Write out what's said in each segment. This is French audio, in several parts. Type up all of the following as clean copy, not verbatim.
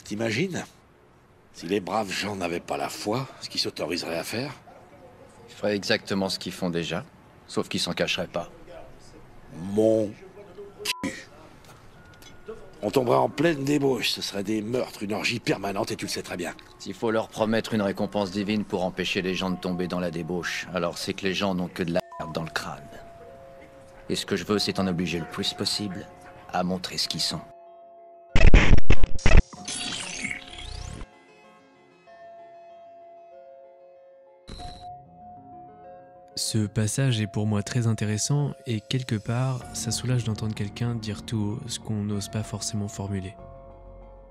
T'imagines? Si les braves gens n'avaient pas la foi, ce qu'ils s'autoriseraient à faire? Ils feraient exactement ce qu'ils font déjà, sauf qu'ils s'en cacheraient pas. Mon cul. On tomberait en pleine débauche, ce serait des meurtres, une orgie permanente et tu le sais très bien. S'il faut leur promettre une récompense divine pour empêcher les gens de tomber dans la débauche, alors c'est que les gens n'ont que de la merde dans le crâne. Et ce que je veux, c'est t'en obliger le plus possible à montrer ce qu'ils sont. Ce passage est pour moi très intéressant et quelque part, ça soulage d'entendre quelqu'un dire tout haut ce qu'on n'ose pas forcément formuler.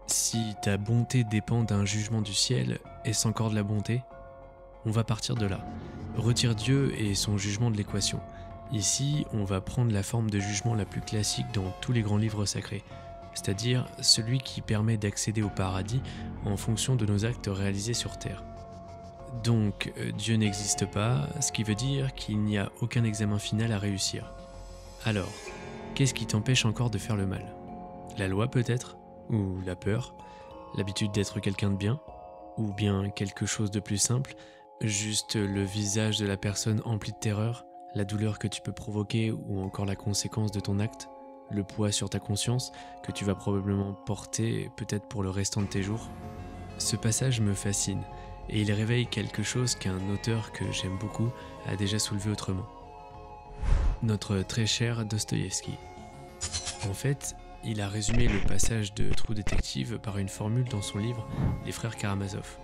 Si ta bonté dépend d'un jugement du ciel, est-ce encore de la bonté? On va partir de là. Retire Dieu et son jugement de l'équation. Ici, on va prendre la forme de jugement la plus classique dans tous les grands livres sacrés, c'est-à-dire celui qui permet d'accéder au paradis en fonction de nos actes réalisés sur terre. Donc, Dieu n'existe pas, ce qui veut dire qu'il n'y a aucun examen final à réussir. Alors, qu'est-ce qui t'empêche encore de faire le mal? La loi peut-être? Ou la peur? L'habitude d'être quelqu'un de bien? Ou bien quelque chose de plus simple? Juste le visage de la personne empli de terreur? La douleur que tu peux provoquer ou encore la conséquence de ton acte? Le poids sur ta conscience que tu vas probablement porter peut-être pour le restant de tes jours? Ce passage me fascine. Et il réveille quelque chose qu'un auteur que j'aime beaucoup a déjà soulevé autrement. Notre très cher Dostoïevski. En fait, il a résumé le passage de True Detective par une formule dans son livre Les Frères Karamazov.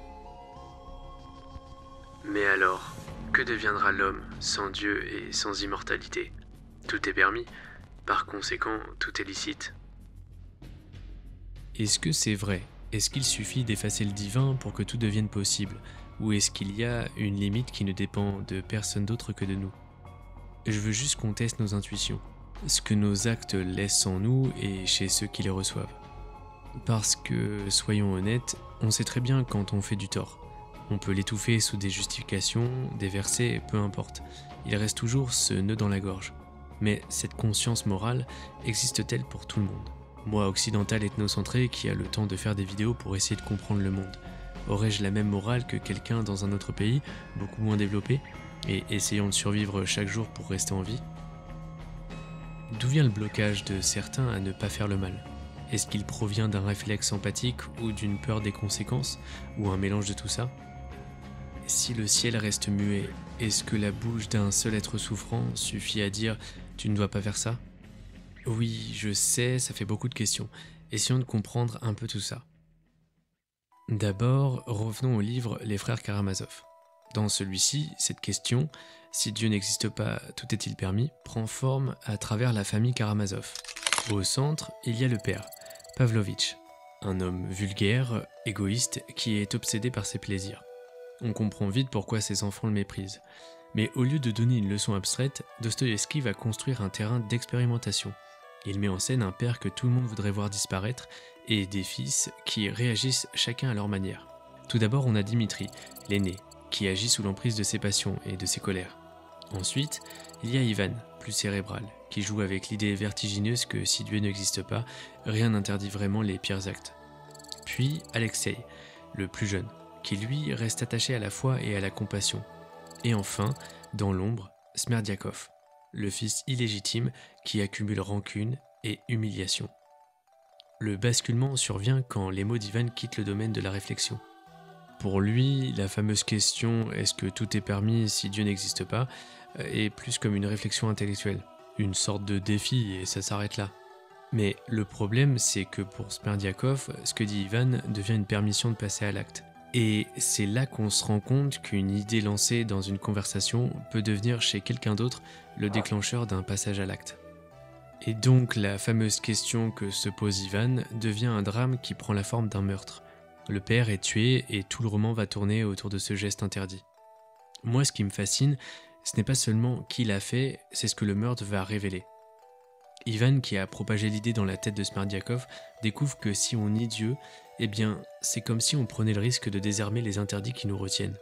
Mais alors, que deviendra l'homme sans Dieu et sans immortalité? Tout est permis, par conséquent, tout est licite. Est-ce que c'est vrai? Est-ce qu'il suffit d'effacer le divin pour que tout devienne possible? Ou est-ce qu'il y a une limite qui ne dépend de personne d'autre que de nous? Je veux juste qu'on teste nos intuitions, ce que nos actes laissent en nous et chez ceux qui les reçoivent. Parce que, soyons honnêtes, on sait très bien quand on fait du tort. On peut l'étouffer sous des justifications, des versets, peu importe. Il reste toujours ce nœud dans la gorge. Mais cette conscience morale existe-t-elle pour tout le monde? Moi, occidental ethnocentré qui a le temps de faire des vidéos pour essayer de comprendre le monde, aurais-je la même morale que quelqu'un dans un autre pays, beaucoup moins développé, et essayant de survivre chaque jour pour rester en vie? D'où vient le blocage de certains à ne pas faire le mal? Est-ce qu'il provient d'un réflexe empathique ou d'une peur des conséquences, ou un mélange de tout ça? Si le ciel reste muet, est-ce que la bouche d'un seul être souffrant suffit à dire « tu ne dois pas faire ça » ? Oui, je sais, ça fait beaucoup de questions. Essayons de comprendre un peu tout ça. D'abord, revenons au livre Les Frères Karamazov. Dans celui-ci, cette question, si Dieu n'existe pas, tout est-il permis, prend forme à travers la famille Karamazov. Au centre, il y a le père, Pavlovitch, un homme vulgaire, égoïste, qui est obsédé par ses plaisirs. On comprend vite pourquoi ses enfants le méprisent. Mais au lieu de donner une leçon abstraite, Dostoïevski va construire un terrain d'expérimentation. Il met en scène un père que tout le monde voudrait voir disparaître et des fils qui réagissent chacun à leur manière. Tout d'abord, on a Dimitri, l'aîné, qui agit sous l'emprise de ses passions et de ses colères. Ensuite, il y a Ivan, plus cérébral, qui joue avec l'idée vertigineuse que si Dieu n'existe pas, rien n'interdit vraiment les pires actes. Puis Alexei, le plus jeune, qui lui reste attaché à la foi et à la compassion. Et enfin, dans l'ombre, Smerdiakov, le fils illégitime qui accumule rancune et humiliation. Le basculement survient quand les mots d'Ivan quittent le domaine de la réflexion. Pour lui, la fameuse question « est-ce que tout est permis si Dieu n'existe pas ?» est plus comme une réflexion intellectuelle, une sorte de défi et ça s'arrête là. Mais le problème, c'est que pour Smerdiakov, ce que dit Ivan devient une permission de passer à l'acte. Et c'est là qu'on se rend compte qu'une idée lancée dans une conversation peut devenir chez quelqu'un d'autre le déclencheur d'un passage à l'acte. Et donc la fameuse question que se pose Ivan devient un drame qui prend la forme d'un meurtre. Le père est tué et tout le roman va tourner autour de ce geste interdit. Moi, ce qui me fascine, ce n'est pas seulement qui l'a fait, c'est ce que le meurtre va révéler. Ivan, qui a propagé l'idée dans la tête de Smerdiakov, découvre que si on nie Dieu, eh bien, c'est comme si on prenait le risque de désarmer les interdits qui nous retiennent.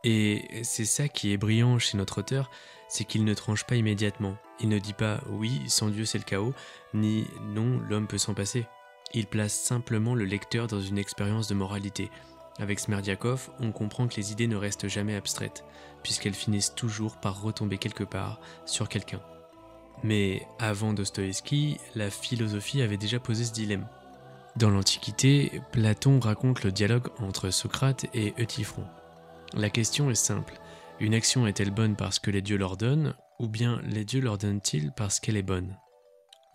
Et c'est ça qui est brillant chez notre auteur, c'est qu'il ne tranche pas immédiatement. Il ne dit pas « oui, sans Dieu c'est le chaos », ni « non, l'homme peut s'en passer ». Il place simplement le lecteur dans une expérience de moralité. Avec Smerdiakov, on comprend que les idées ne restent jamais abstraites, puisqu'elles finissent toujours par retomber quelque part sur quelqu'un. Mais avant Dostoïevski, la philosophie avait déjà posé ce dilemme. Dans l'Antiquité, Platon raconte le dialogue entre Socrate et Euthyphron. La question est simple, une action est-elle bonne parce que les dieux l'ordonnent, ou bien les dieux l'ordonnent-ils parce qu'elle est bonne ?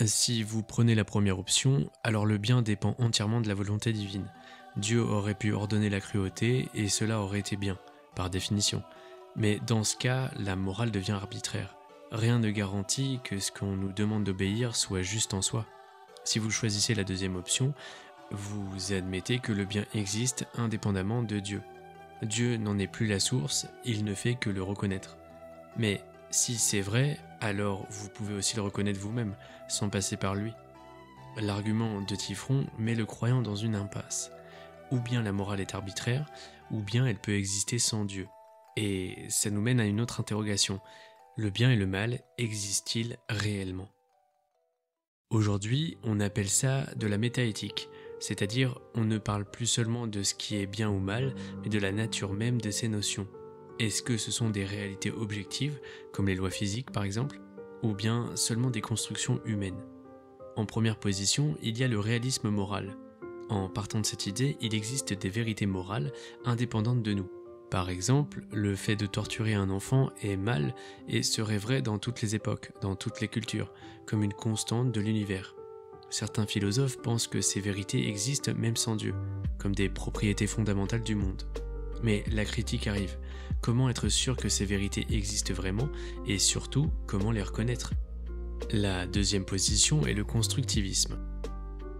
Si vous prenez la première option, alors le bien dépend entièrement de la volonté divine. Dieu aurait pu ordonner la cruauté et cela aurait été bien, par définition. Mais dans ce cas, la morale devient arbitraire. Rien ne garantit que ce qu'on nous demande d'obéir soit juste en soi. Si vous choisissez la deuxième option, vous admettez que le bien existe indépendamment de Dieu. Dieu n'en est plus la source, il ne fait que le reconnaître. Mais si c'est vrai, alors vous pouvez aussi le reconnaître vous-même, sans passer par lui. L'argument d'Euthyphron met le croyant dans une impasse. Ou bien la morale est arbitraire, ou bien elle peut exister sans Dieu. Et ça nous mène à une autre interrogation. Le bien et le mal existent-ils réellement ? Aujourd'hui, on appelle ça de la métaéthique, c'est-à-dire on ne parle plus seulement de ce qui est bien ou mal, mais de la nature même de ces notions. Est-ce que ce sont des réalités objectives, comme les lois physiques par exemple, ou bien seulement des constructions humaines ? En première position, il y a le réalisme moral. En partant de cette idée, il existe des vérités morales indépendantes de nous. Par exemple, le fait de torturer un enfant est mal et serait vrai dans toutes les époques, dans toutes les cultures, comme une constante de l'univers. Certains philosophes pensent que ces vérités existent même sans Dieu, comme des propriétés fondamentales du monde. Mais la critique arrive. Comment être sûr que ces vérités existent vraiment et surtout, comment les reconnaître ? La deuxième position est le constructivisme.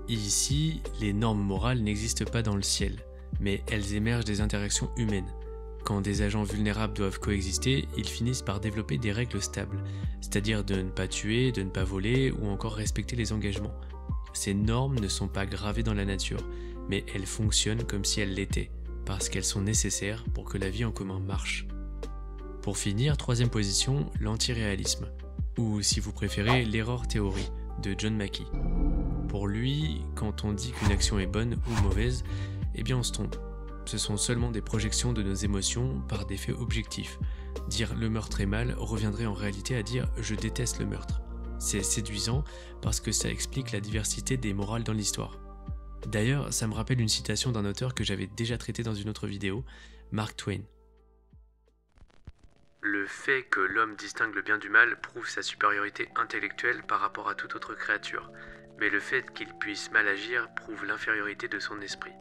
Ici, les normes morales n'existent pas dans le ciel, mais elles émergent des interactions humaines. Quand des agents vulnérables doivent coexister, ils finissent par développer des règles stables, c'est-à-dire de ne pas tuer, de ne pas voler ou encore respecter les engagements. Ces normes ne sont pas gravées dans la nature, mais elles fonctionnent comme si elles l'étaient, parce qu'elles sont nécessaires pour que la vie en commun marche. Pour finir, troisième position, l'antiréalisme, ou si vous préférez, l'error théorie de John Mackey. Pour lui, quand on dit qu'une action est bonne ou mauvaise, eh bien on se trompe. Ce sont seulement des projections de nos émotions par des faits objectifs. Dire le meurtre est mal reviendrait en réalité à dire je déteste le meurtre. C'est séduisant parce que ça explique la diversité des morales dans l'histoire. D'ailleurs, ça me rappelle une citation d'un auteur que j'avais déjà traité dans une autre vidéo, Mark Twain. Le fait que l'homme distingue le bien du mal prouve sa supériorité intellectuelle par rapport à toute autre créature, mais le fait qu'il puisse mal agir prouve l'infériorité de son esprit.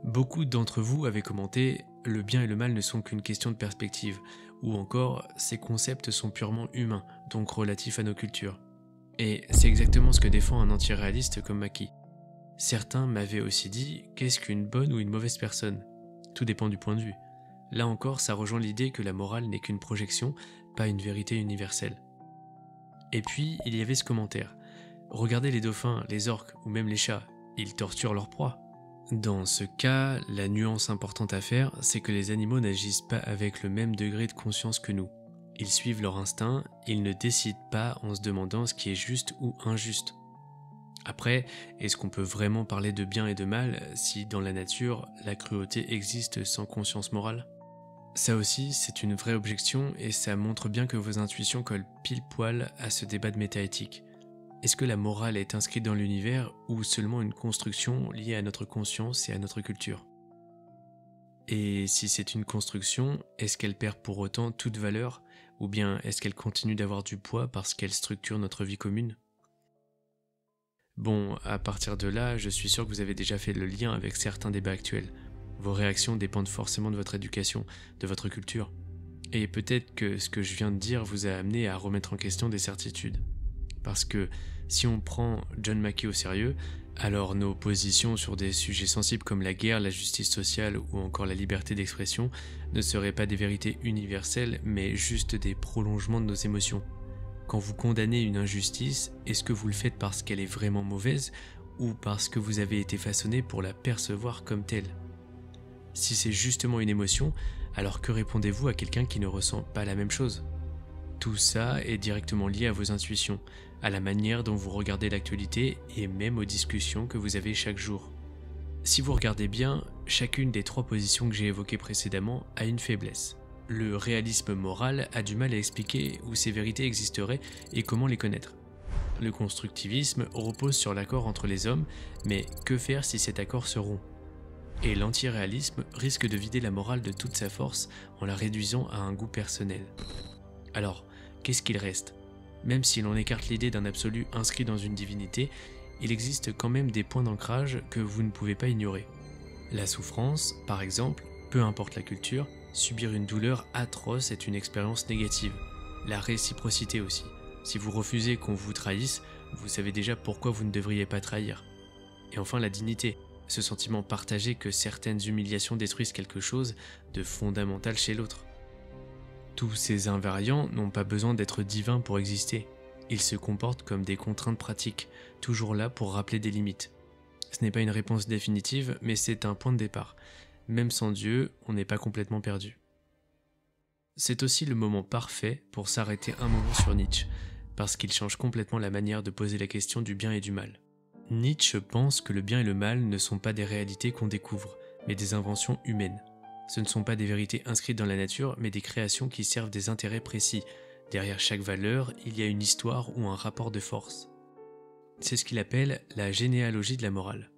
Beaucoup d'entre vous avaient commenté « le bien et le mal ne sont qu'une question de perspective » ou encore « ces concepts sont purement humains, donc relatifs à nos cultures ». Et c'est exactement ce que défend un antiréaliste comme Mackey. Certains m'avaient aussi dit « qu'est-ce qu'une bonne ou une mauvaise personne ?» Tout dépend du point de vue. Là encore, ça rejoint l'idée que la morale n'est qu'une projection, pas une vérité universelle. Et puis, il y avait ce commentaire. Regardez les dauphins, les orques ou même les chats, ils torturent leur proie. Dans ce cas, la nuance importante à faire, c'est que les animaux n'agissent pas avec le même degré de conscience que nous. Ils suivent leur instinct, ils ne décident pas en se demandant ce qui est juste ou injuste. Après, est-ce qu'on peut vraiment parler de bien et de mal si dans la nature, la cruauté existe sans conscience morale ? Ça aussi, c'est une vraie objection et ça montre bien que vos intuitions collent pile poil à ce débat de métaéthique. Est-ce que la morale est inscrite dans l'univers ou seulement une construction liée à notre conscience et à notre culture ? Et si c'est une construction, est-ce qu'elle perd pour autant toute valeur ou bien est-ce qu'elle continue d'avoir du poids parce qu'elle structure notre vie commune ? Bon, à partir de là, je suis sûr que vous avez déjà fait le lien avec certains débats actuels. Vos réactions dépendent forcément de votre éducation, de votre culture. Et peut-être que ce que je viens de dire vous a amené à remettre en question des certitudes. Parce que si on prend John Mackey au sérieux, alors nos positions sur des sujets sensibles comme la guerre, la justice sociale ou encore la liberté d'expression ne seraient pas des vérités universelles, mais juste des prolongements de nos émotions. Quand vous condamnez une injustice, est-ce que vous le faites parce qu'elle est vraiment mauvaise ou parce que vous avez été façonné pour la percevoir comme telle ? Si c'est justement une émotion, alors que répondez-vous à quelqu'un qui ne ressent pas la même chose ? Tout ça est directement lié à vos intuitions, à la manière dont vous regardez l'actualité et même aux discussions que vous avez chaque jour. Si vous regardez bien, chacune des 3 positions que j'ai évoquées précédemment a une faiblesse. Le réalisme moral a du mal à expliquer où ces vérités existeraient et comment les connaître. Le constructivisme repose sur l'accord entre les hommes, mais que faire si cet accord se rompt ? Et l'antiréalisme risque de vider la morale de toute sa force en la réduisant à un goût personnel. Alors, qu'est-ce qu'il reste ? Même si l'on écarte l'idée d'un absolu inscrit dans une divinité, il existe quand même des points d'ancrage que vous ne pouvez pas ignorer. La souffrance, par exemple, peu importe la culture, subir une douleur atroce est une expérience négative. La réciprocité aussi. Si vous refusez qu'on vous trahisse, vous savez déjà pourquoi vous ne devriez pas trahir. Et enfin la dignité, ce sentiment partagé que certaines humiliations détruisent quelque chose de fondamental chez l'autre. Tous ces invariants n'ont pas besoin d'être divins pour exister. Ils se comportent comme des contraintes pratiques, toujours là pour rappeler des limites. Ce n'est pas une réponse définitive, mais c'est un point de départ. Même sans Dieu, on n'est pas complètement perdu. C'est aussi le moment parfait pour s'arrêter un moment sur Nietzsche, parce qu'il change complètement la manière de poser la question du bien et du mal. Nietzsche pense que le bien et le mal ne sont pas des réalités qu'on découvre, mais des inventions humaines. Ce ne sont pas des vérités inscrites dans la nature, mais des créations qui servent des intérêts précis. Derrière chaque valeur, il y a une histoire ou un rapport de force. C'est ce qu'il appelle la généalogie de la morale.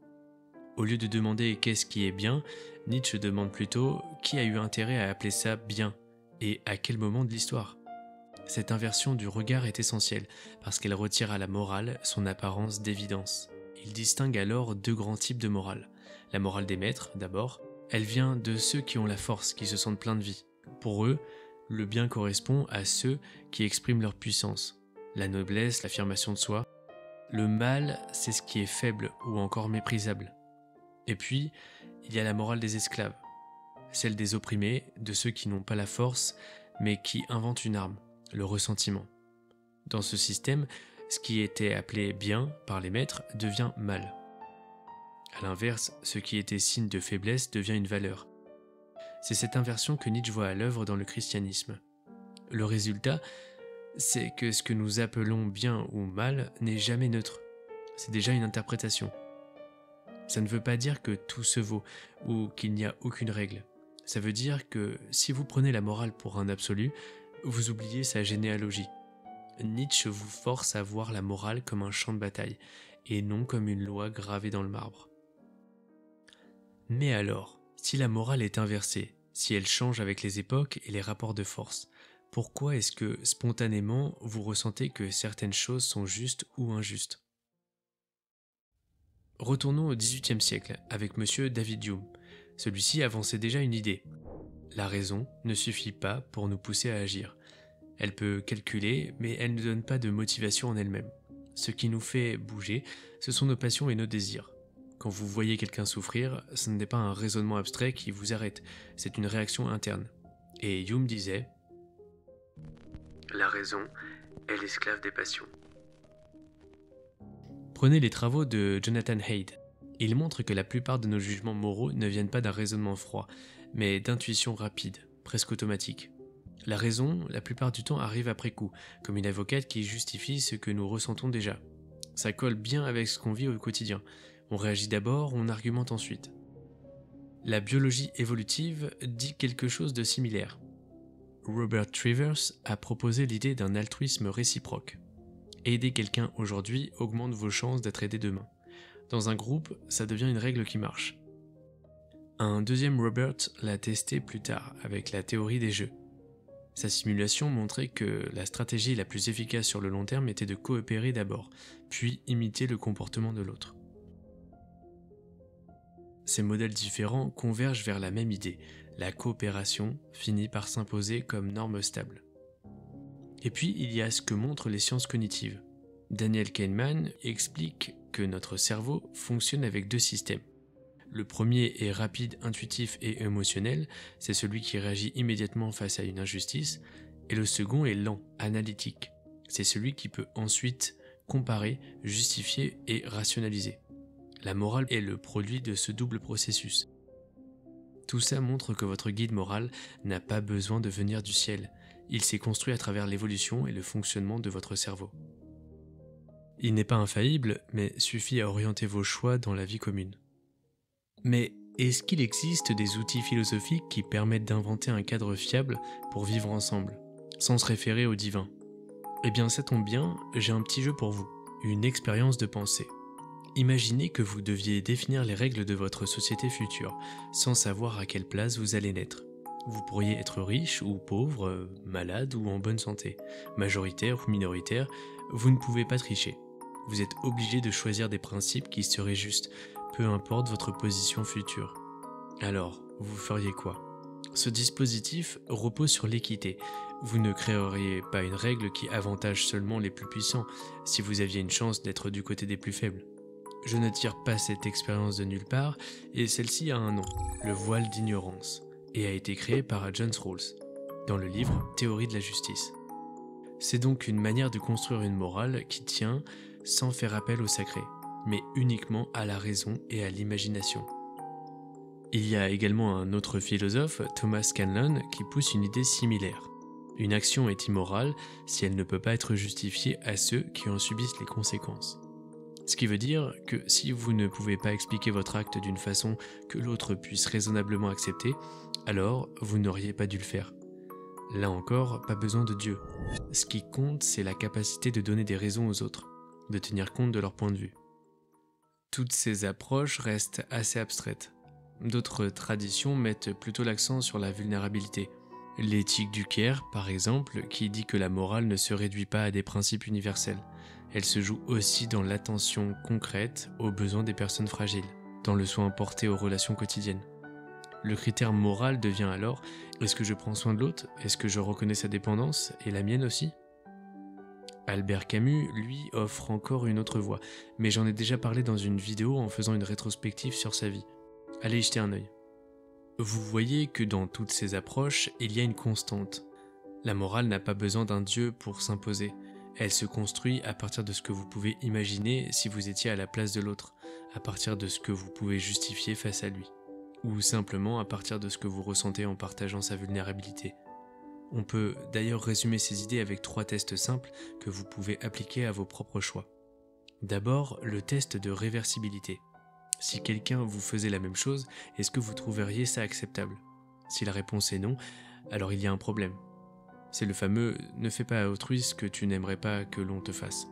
Au lieu de demander qu'est-ce qui est bien, Nietzsche demande plutôt qui a eu intérêt à appeler ça bien, et à quel moment de l'histoire. Cette inversion du regard est essentielle, parce qu'elle retire à la morale son apparence d'évidence. Il distingue alors 2 grands types de morale. La morale des maîtres, d'abord, elle vient de ceux qui ont la force, qui se sentent pleins de vie. Pour eux, le bien correspond à ceux qui expriment leur puissance, la noblesse, l'affirmation de soi. Le mal, c'est ce qui est faible ou encore méprisable. Et puis, il y a la morale des esclaves, celle des opprimés, de ceux qui n'ont pas la force, mais qui inventent une arme, le ressentiment. Dans ce système, ce qui était appelé bien par les maîtres devient mal. A l'inverse, ce qui était signe de faiblesse devient une valeur. C'est cette inversion que Nietzsche voit à l'œuvre dans le christianisme. Le résultat, c'est que ce que nous appelons bien ou mal n'est jamais neutre. C'est déjà une interprétation. Ça ne veut pas dire que tout se vaut ou qu'il n'y a aucune règle. Ça veut dire que si vous prenez la morale pour un absolu, vous oubliez sa généalogie. Nietzsche vous force à voir la morale comme un champ de bataille et non comme une loi gravée dans le marbre. Mais alors, si la morale est inversée, si elle change avec les époques et les rapports de force, pourquoi est-ce que, spontanément, vous ressentez que certaines choses sont justes ou injustes ? Retournons au XVIIIe siècle avec monsieur David Hume. Celui-ci avançait déjà une idée. La raison ne suffit pas pour nous pousser à agir. Elle peut calculer, mais elle ne donne pas de motivation en elle-même. Ce qui nous fait bouger, ce sont nos passions et nos désirs. Quand vous voyez quelqu'un souffrir, ce n'est pas un raisonnement abstrait qui vous arrête, c'est une réaction interne. Et Hume disait « La raison est l'esclave des passions ». Prenez les travaux de Jonathan Haidt. Il montre que la plupart de nos jugements moraux ne viennent pas d'un raisonnement froid, mais d'intuition rapide, presque automatique. La raison, la plupart du temps, arrive après coup, comme une avocate qui justifie ce que nous ressentons déjà. Ça colle bien avec ce qu'on vit au quotidien. On réagit d'abord, on argumente ensuite. La biologie évolutive dit quelque chose de similaire. Robert Trivers a proposé l'idée d'un altruisme réciproque. Aider quelqu'un aujourd'hui augmente vos chances d'être aidé demain. Dans un groupe, ça devient une règle qui marche. Un deuxième Robert l'a testé plus tard avec la théorie des jeux. Sa simulation montrait que la stratégie la plus efficace sur le long terme était de coopérer d'abord, puis imiter le comportement de l'autre. Ces modèles différents convergent vers la même idée. La coopération finit par s'imposer comme norme stable. Et puis, il y a ce que montrent les sciences cognitives. Daniel Kahneman explique que notre cerveau fonctionne avec 2 systèmes. Le premier est rapide, intuitif et émotionnel, c'est celui qui réagit immédiatement face à une injustice, et le second est lent, analytique. C'est celui qui peut ensuite comparer, justifier et rationaliser. La morale est le produit de ce double processus. Tout ça montre que votre guide moral n'a pas besoin de venir du ciel. Il s'est construit à travers l'évolution et le fonctionnement de votre cerveau. Il n'est pas infaillible, mais suffit à orienter vos choix dans la vie commune. Mais est-ce qu'il existe des outils philosophiques qui permettent d'inventer un cadre fiable pour vivre ensemble, sans se référer au divin? Eh bien ça tombe bien, j'ai un petit jeu pour vous, une expérience de pensée. Imaginez que vous deviez définir les règles de votre société future, sans savoir à quelle place vous allez naître. Vous pourriez être riche ou pauvre, malade ou en bonne santé, majoritaire ou minoritaire, vous ne pouvez pas tricher. Vous êtes obligé de choisir des principes qui seraient justes, peu importe votre position future. Alors, vous feriez quoi? Ce dispositif repose sur l'équité. Vous ne créeriez pas une règle qui avantage seulement les plus puissants, si vous aviez une chance d'être du côté des plus faibles. Je ne tire pas cette expérience de nulle part, et celle-ci a un nom, le voile d'ignorance, et a été créée par John Rawls, dans le livre Théorie de la justice. C'est donc une manière de construire une morale qui tient sans faire appel au sacré, mais uniquement à la raison et à l'imagination. Il y a également un autre philosophe, Thomas Scanlon, qui pousse une idée similaire. Une action est immorale si elle ne peut pas être justifiée à ceux qui en subissent les conséquences. Ce qui veut dire que si vous ne pouvez pas expliquer votre acte d'une façon que l'autre puisse raisonnablement accepter, alors vous n'auriez pas dû le faire. Là encore, pas besoin de Dieu. Ce qui compte, c'est la capacité de donner des raisons aux autres, de tenir compte de leur point de vue. Toutes ces approches restent assez abstraites. D'autres traditions mettent plutôt l'accent sur la vulnérabilité. L'éthique du Caire, par exemple, qui dit que la morale ne se réduit pas à des principes universels. Elle se joue aussi dans l'attention concrète aux besoins des personnes fragiles, dans le soin porté aux relations quotidiennes. Le critère moral devient alors, est-ce que je prends soin de l'autre? Est-ce que je reconnais sa dépendance et la mienne aussi? Albert Camus, lui, offre encore une autre voie, mais j'en ai déjà parlé dans une vidéo en faisant une rétrospective sur sa vie. Allez y jeter un œil. Vous voyez que dans toutes ces approches, il y a une constante. La morale n'a pas besoin d'un dieu pour s'imposer. Elle se construit à partir de ce que vous pouvez imaginer si vous étiez à la place de l'autre, à partir de ce que vous pouvez justifier face à lui, ou simplement à partir de ce que vous ressentez en partageant sa vulnérabilité. On peut d'ailleurs résumer ces idées avec 3 tests simples que vous pouvez appliquer à vos propres choix. D'abord, le test de réversibilité. Si quelqu'un vous faisait la même chose, est-ce que vous trouveriez ça acceptable? Si la réponse est non, alors il y a un problème. C'est le fameux « ne fais pas à autrui ce que tu n'aimerais pas que l'on te fasse ».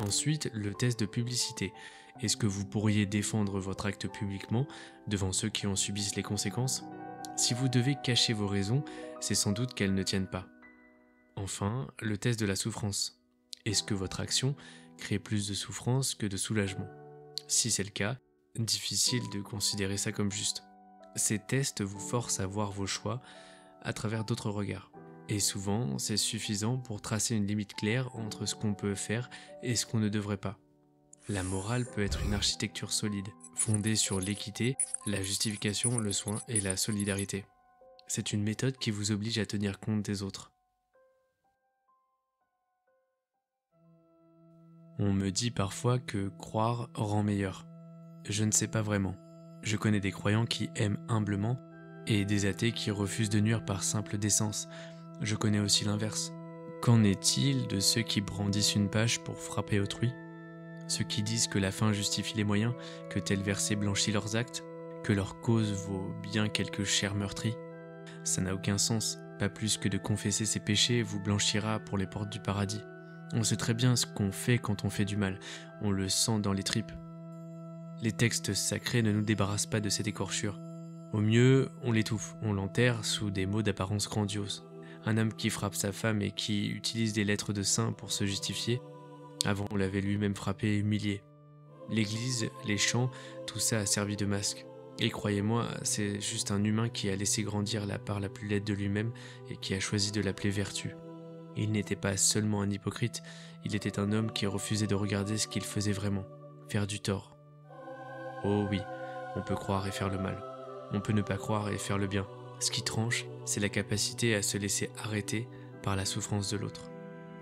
Ensuite, le test de publicité. Est-ce que vous pourriez défendre votre acte publiquement devant ceux qui en subissent les conséquences? Si vous devez cacher vos raisons, c'est sans doute qu'elles ne tiennent pas. Enfin, le test de la souffrance. Est-ce que votre action crée plus de souffrance que de soulagement? Si c'est le cas, difficile de considérer ça comme juste. Ces tests vous forcent à voir vos choix à travers d'autres regards. Et souvent, c'est suffisant pour tracer une limite claire entre ce qu'on peut faire et ce qu'on ne devrait pas. La morale peut être une architecture solide, fondée sur l'équité, la justification, le soin et la solidarité. C'est une méthode qui vous oblige à tenir compte des autres. On me dit parfois que croire rend meilleur. Je ne sais pas vraiment. Je connais des croyants qui aiment humblement et des athées qui refusent de nuire par simple décence. Je connais aussi l'inverse. Qu'en est-il de ceux qui brandissent une page pour frapper autrui? Ceux qui disent que la fin justifie les moyens, que tel verset blanchit leurs actes, que leur cause vaut bien quelques chairs meurtries? Ça n'a aucun sens, pas plus que de confesser ses péchés vous blanchira pour les portes du paradis. On sait très bien ce qu'on fait quand on fait du mal, on le sent dans les tripes. Les textes sacrés ne nous débarrassent pas de cette écorchure. Au mieux, on l'étouffe, on l'enterre sous des mots d'apparence grandiose. Un homme qui frappe sa femme et qui utilise des lettres de saint pour se justifier, avant on l'avait lui-même frappé et humilié. L'église, les chants, tout ça a servi de masque. Et croyez-moi, c'est juste un humain qui a laissé grandir la part la plus laide de lui-même et qui a choisi de l'appeler vertu. Il n'était pas seulement un hypocrite, il était un homme qui refusait de regarder ce qu'il faisait vraiment, faire du tort. Oh oui, on peut croire et faire le mal. On peut ne pas croire et faire le bien. Ce qui tranche, c'est la capacité à se laisser arrêter par la souffrance de l'autre,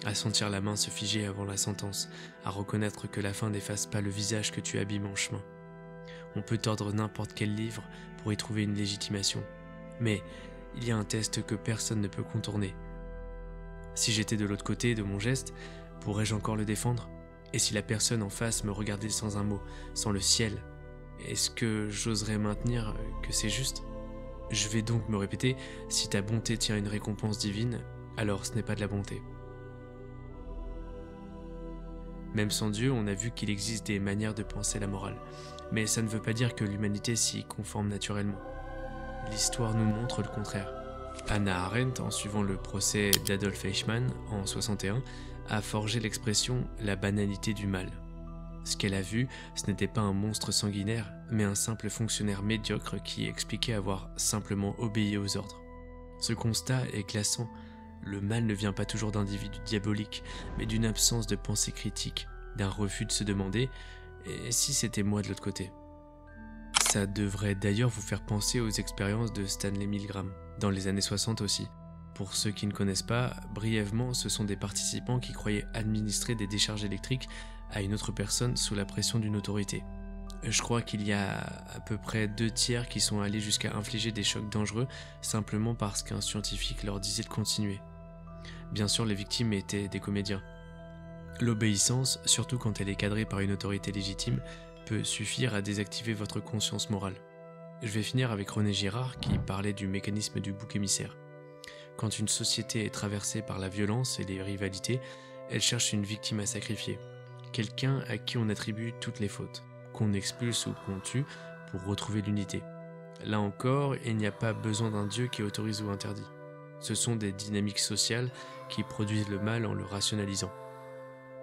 à sentir la main se figer avant la sentence, à reconnaître que la fin n'efface pas le visage que tu abîmes en chemin. On peut tordre n'importe quel livre pour y trouver une légitimation, mais il y a un test que personne ne peut contourner. Si j'étais de l'autre côté de mon geste, pourrais-je encore le défendre? Et si la personne en face me regardait sans un mot, sans le ciel, est-ce que j'oserais maintenir que c'est juste? Je vais donc me répéter, si ta bonté tient à une récompense divine, alors ce n'est pas de la bonté. Même sans Dieu, on a vu qu'il existe des manières de penser la morale, mais ça ne veut pas dire que l'humanité s'y conforme naturellement. L'histoire nous montre le contraire. Hannah Arendt, en suivant le procès d'Adolf Eichmann en 61, a forgé l'expression « la banalité du mal ». Ce qu'elle a vu, ce n'était pas un monstre sanguinaire, mais un simple fonctionnaire médiocre qui expliquait avoir simplement obéi aux ordres. Ce constat est glaçant. Le mal ne vient pas toujours d'individus diaboliques, mais d'une absence de pensée critique, d'un refus de se demander « et si c'était moi de l'autre côté ?» Ça devrait d'ailleurs vous faire penser aux expériences de Stanley Milgram, dans les années 60 aussi. Pour ceux qui ne connaissent pas, brièvement, ce sont des participants qui croyaient administrer des décharges électriques à une autre personne sous la pression d'une autorité. Je crois qu'il y a à peu près 2/3 qui sont allés jusqu'à infliger des chocs dangereux simplement parce qu'un scientifique leur disait de continuer. Bien sûr, les victimes étaient des comédiens. L'obéissance, surtout quand elle est cadrée par une autorité légitime, peut suffire à désactiver votre conscience morale. Je vais finir avec René Girard qui parlait du mécanisme du bouc émissaire. Quand une société est traversée par la violence et les rivalités, elle cherche une victime à sacrifier. Quelqu'un à qui on attribue toutes les fautes, qu'on expulse ou qu'on tue pour retrouver l'unité. Là encore, il n'y a pas besoin d'un Dieu qui autorise ou interdit. Ce sont des dynamiques sociales qui produisent le mal en le rationalisant.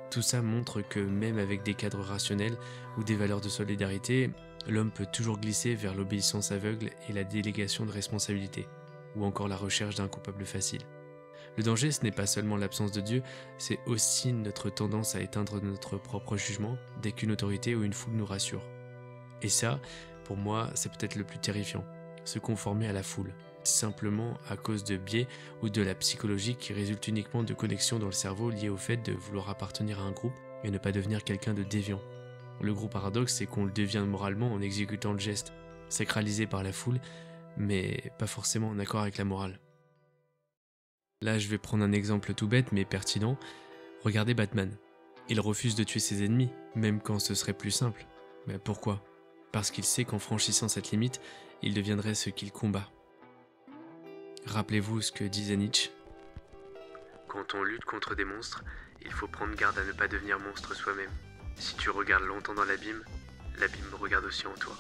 Tout ça montre que même avec des cadres rationnels ou des valeurs de solidarité, l'homme peut toujours glisser vers l'obéissance aveugle et la délégation de responsabilité, ou encore la recherche d'un coupable facile. Le danger, ce n'est pas seulement l'absence de Dieu, c'est aussi notre tendance à éteindre notre propre jugement dès qu'une autorité ou une foule nous rassure. Et ça, pour moi, c'est peut-être le plus terrifiant, se conformer à la foule, simplement à cause de biais ou de la psychologie qui résulte uniquement de connexions dans le cerveau liées au fait de vouloir appartenir à un groupe et ne pas devenir quelqu'un de déviant. Le gros paradoxe, c'est qu'on le devient moralement en exécutant le geste, sacralisé par la foule, mais pas forcément en accord avec la morale. Là, je vais prendre un exemple tout bête mais pertinent. Regardez Batman. Il refuse de tuer ses ennemis, même quand ce serait plus simple. Mais pourquoi? Parce qu'il sait qu'en franchissant cette limite, il deviendrait ce qu'il combat. Rappelez-vous ce que disait Nietzsche. Quand on lutte contre des monstres, il faut prendre garde à ne pas devenir monstre soi-même. Si tu regardes longtemps dans l'abîme regarde aussi en toi.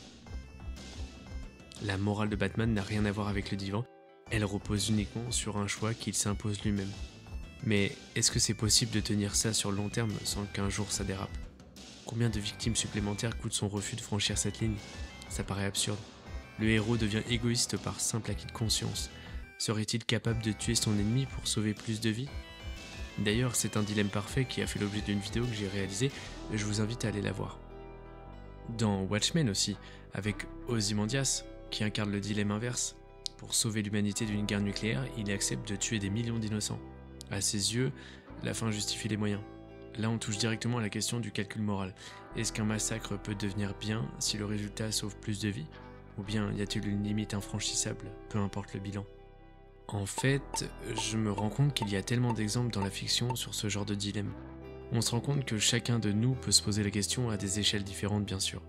La morale de Batman n'a rien à voir avec le divin, elle repose uniquement sur un choix qu'il s'impose lui-même. Mais est-ce que c'est possible de tenir ça sur le long terme sans qu'un jour ça dérape? Combien de victimes supplémentaires coûte son refus de franchir cette ligne? Ça paraît absurde. Le héros devient égoïste par simple acquis de conscience. Serait-il capable de tuer son ennemi pour sauver plus de vies? D'ailleurs, c'est un dilemme parfait qui a fait l'objet d'une vidéo que j'ai réalisée, je vous invite à aller la voir. Dans Watchmen aussi, avec Ozymandias, qui incarne le dilemme inverse. Pour sauver l'humanité d'une guerre nucléaire, il accepte de tuer des millions d'innocents. À ses yeux, la fin justifie les moyens. Là, on touche directement à la question du calcul moral. Est-ce qu'un massacre peut devenir bien si le résultat sauve plus de vies? Ou bien y a-t-il une limite infranchissable, peu importe le bilan? En fait, je me rends compte qu'il y a tellement d'exemples dans la fiction sur ce genre de dilemme. On se rend compte que chacun de nous peut se poser la question à des échelles différentes, bien sûr.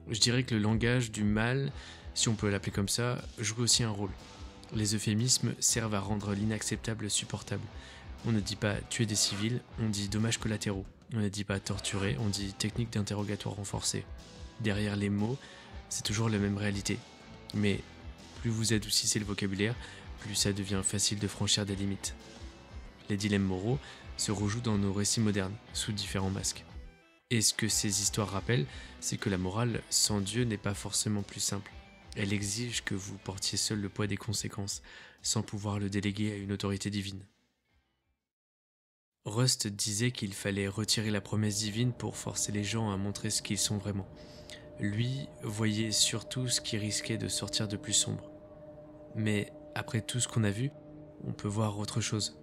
Je dirais que le langage du mal, si on peut l'appeler comme ça, joue aussi un rôle. Les euphémismes servent à rendre l'inacceptable supportable. On ne dit pas tuer des civils, on dit dommages collatéraux. On ne dit pas torturer, on dit technique d'interrogatoire renforcée. Derrière les mots, c'est toujours la même réalité. Mais plus vous adoucissez le vocabulaire, plus ça devient facile de franchir des limites. Les dilemmes moraux se rejouent dans nos récits modernes, sous différents masques. Et ce que ces histoires rappellent, c'est que la morale sans Dieu n'est pas forcément plus simple. Elle exige que vous portiez seul le poids des conséquences, sans pouvoir le déléguer à une autorité divine. Rust disait qu'il fallait retirer la promesse divine pour forcer les gens à montrer ce qu'ils sont vraiment. Lui voyait surtout ce qui risquait de sortir de plus sombre. Mais après tout ce qu'on a vu, on peut voir autre chose.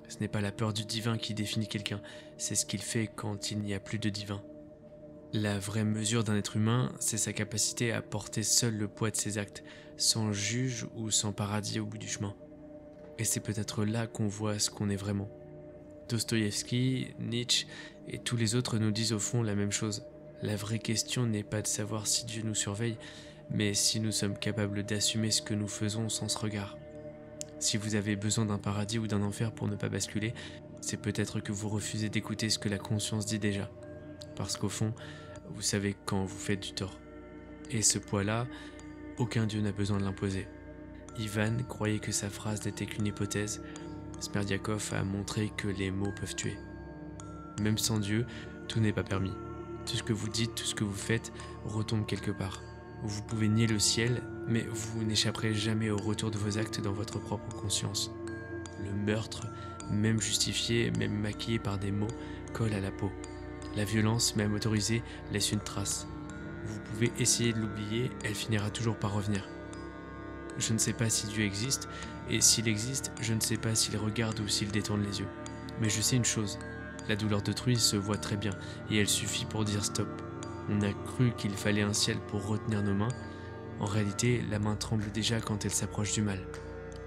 Ce n'est pas la peur du divin qui définit quelqu'un, c'est ce qu'il fait quand il n'y a plus de divin. La vraie mesure d'un être humain, c'est sa capacité à porter seul le poids de ses actes, sans juge ou sans paradis au bout du chemin. Et c'est peut-être là qu'on voit ce qu'on est vraiment. Dostoïevski, Nietzsche et tous les autres nous disent au fond la même chose. La vraie question n'est pas de savoir si Dieu nous surveille, mais si nous sommes capables d'assumer ce que nous faisons sans ce regard. Si vous avez besoin d'un paradis ou d'un enfer pour ne pas basculer, c'est peut-être que vous refusez d'écouter ce que la conscience dit déjà. Parce qu'au fond, vous savez quand vous faites du tort. Et ce poids-là, aucun Dieu n'a besoin de l'imposer. Ivan croyait que sa phrase n'était qu'une hypothèse. Smerdiakov a montré que les mots peuvent tuer. Même sans Dieu, tout n'est pas permis. Tout ce que vous dites, tout ce que vous faites, retombe quelque part. Vous pouvez nier le ciel, mais vous n'échapperez jamais au retour de vos actes dans votre propre conscience. Le meurtre, même justifié, même maquillé par des mots, colle à la peau. La violence, même autorisée, laisse une trace. Vous pouvez essayer de l'oublier, elle finira toujours par revenir. Je ne sais pas si Dieu existe, et s'il existe, je ne sais pas s'il regarde ou s'il détourne les yeux. Mais je sais une chose, la douleur d'autrui se voit très bien, et elle suffit pour dire stop. On a cru qu'il fallait un ciel pour retenir nos mains. En réalité, la main tremble déjà quand elle s'approche du mal.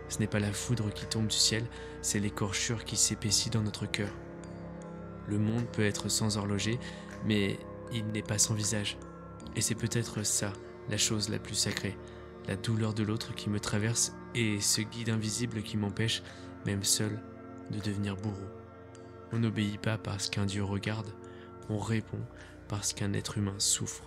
Ce n'est pas la foudre qui tombe du ciel, c'est l'écorchure qui s'épaissit dans notre cœur. Le monde peut être sans horloger, mais il n'est pas sans visage. Et c'est peut-être ça, la chose la plus sacrée, la douleur de l'autre qui me traverse et ce guide invisible qui m'empêche, même seul, de devenir bourreau. On n'obéit pas parce qu'un Dieu regarde, on répond parce qu'un être humain souffre.